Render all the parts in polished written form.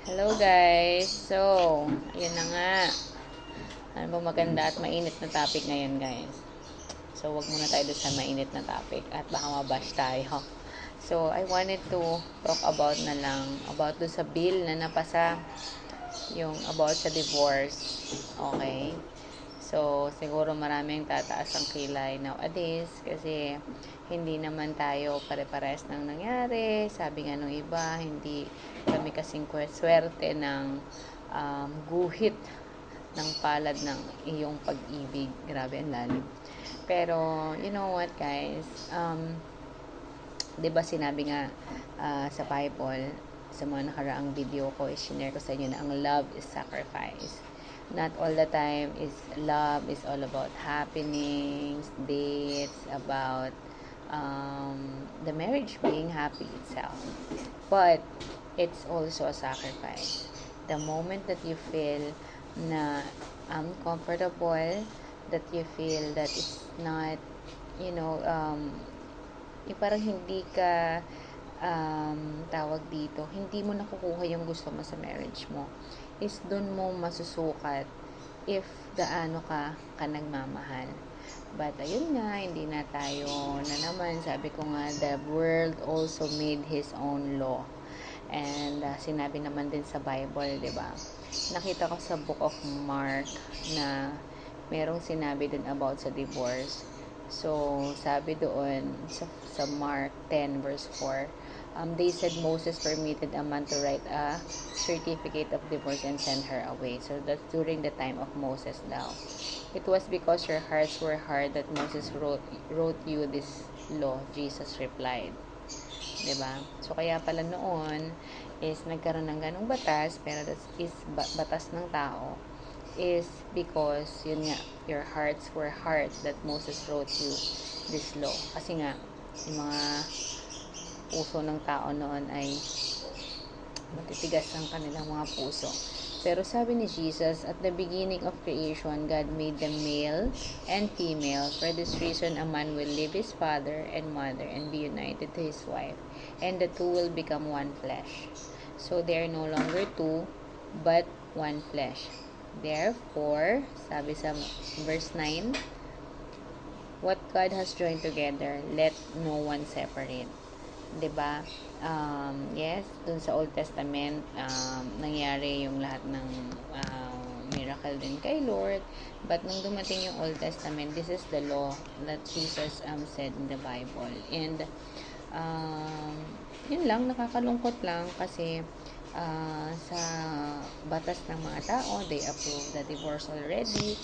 Hello guys! So, yun na nga. Ano ba maganda at mainit na topic ngayon guys? So, wag muna tayo doon sa mainit na topic at baka mabash tayo. So, I wanted to talk about na lang about doon sa bill na napasa yung about sa divorce. Okay? So, siguro maraming tataas ang kilay nowadays kasi hindi naman tayo pare-pares ng nangyari. Sabi nga nung iba, hindi kami kasing swerte ng guhit ng palad ng iyong pag-ibig. Grabe ang lalim. Pero, you know what guys? 'Di ba sinabi nga sa Bible, sa mga nakaraang video ko, i-share ko sa inyo na ang love is sacrifice. Not all the time is love is all about happenings, dates, about the marriage being happy itself. But it's also a sacrifice. The moment that you feel na uncomfortable, that you feel that it's not, you know, parang hindi ka tawag dito, hindi mo nakukuha yung gusto mo sa marriage mo, is dun mo masusukat if gaano ka nagmamahal. But ayun nga, hindi na tayo na naman, sabi ko nga, the world also made his own law. And sinabi naman din sa Bible, 'di ba? Nakita ko sa Book of Mark na merong sinabi din about sa divorce. So, sabi doon sa Mark 10 verse 4, they said Moses permitted a man to write a certificate of divorce and send her away. So, that's during the time of Moses daw. It was because your hearts were hard that Moses wrote you this law, Jesus replied. 'Di ba? So kaya pala noon is nagkaroon ng ganung batas, pero that is batas ng tao is because yun nga, your hearts were hard that Moses wrote you this law. Kasi nga yung mga puso ng tao noon ay matitigas ang kanilang mga puso. Pero sabi ni Jesus, at the beginning of creation, God made them male and female. For this reason, a man will leave his father and mother and be united to his wife, and the two will become one flesh. So they are no longer two, but one flesh. Therefore, sabi sa verse 9, what God has joined together, let no one separate. 'Di ba? Yes, dun sa Old Testament, nangyari yung lahat ng miracle din kay Lord. But nung dumating yung Old Testament, this is the law that Jesus said in the Bible. And yun lang, nakakalungkot lang kasi sa batas ng mga tao, they approve the divorce already.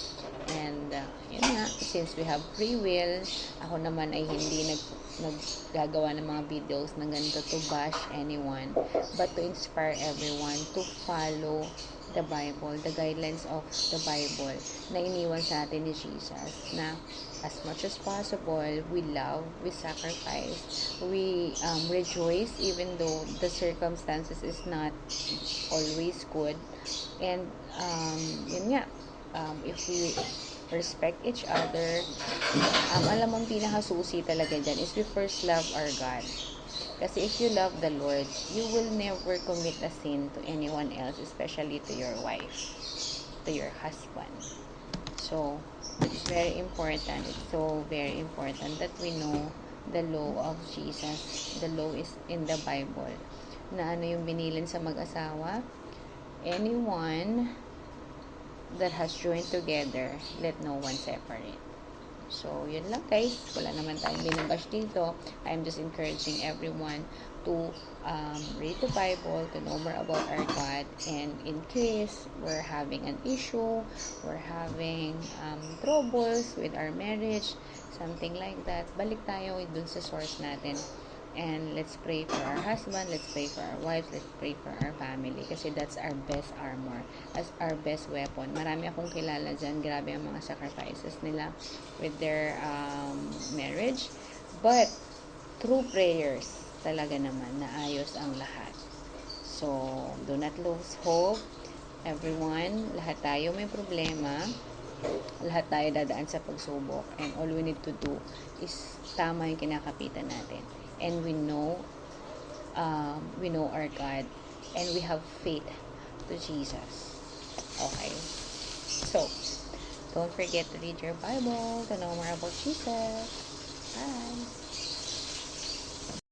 And yun nga, since we have free will, ako naman ay hindi naggagawa ng mga videos na ganito to bash anyone, but to inspire everyone to follow the Bible, the guidelines of the Bible na iniwan sa atin ni Jesus, na as much as possible, we love, we sacrifice, we rejoice even though the circumstances is not always good. And yun nga, if we respect each other, alam mo, ang pinakasusi talaga dyan is we first love our God. Kasi if you love the Lord, you will never commit a sin to anyone else, especially to your wife, to your husband. So, it's very important. It's so very important that we know the law of Jesus. The law is in the Bible. Na ano yung binilin sa mag-asawa? Anyone that has joined together, let no one separate. So, yun lang guys. Wala naman tayong binabash dito. I'm just encouraging everyone to read the Bible, to know more about our God. And in case we're having an issue, we're having troubles with our marriage, something like that, balik tayo dun sa source natin. And let's pray for our husband, let's pray for our wives, let's pray for our family. Kasi that's our best armor, as our best weapon. Marami akong kilala dyan, grabe ang mga sacrifices nila with their marriage. But, through prayers, talaga naman, naayos ang lahat. So, do not lose hope. Everyone, lahat tayo may problema. Lahat tayo dadaan sa pagsubok. And all we need to do is tama yung kinakapitan natin. And we know our God. and we have faith to Jesus. Okay? So, don't forget to read your Bible to know more about Jesus. Bye!